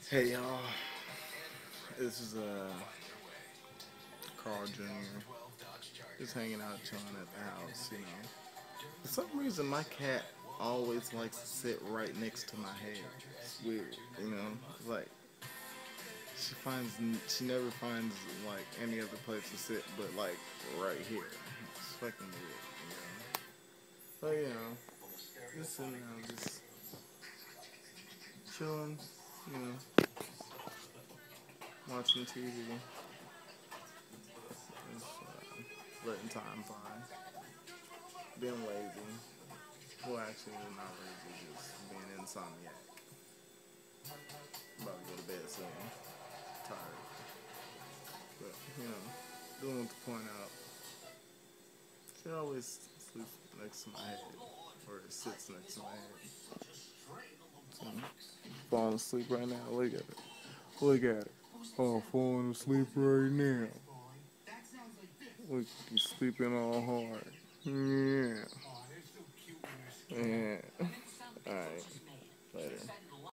Hey y'all, this is Carl Jr. Just hanging out, chilling at the house, you know. For some reason, my cat always likes to sit right next to my head. It's weird, you know. Like she never finds like any other place to sit, but like right here. It's fucking weird, you know. But you know, just sitting down, just chilling, you know, watching TV, just letting time fly. Being lazy. Well, actually, not lazy, just being insomniac. About to go to bed soon. Tired. But, you know, doing want to point out, she always sleeps next to my head. Or sits next to my head. So, falling asleep right now. Look at it. Look at it. Oh, falling asleep right now. Look, you sleeping all hard. Yeah.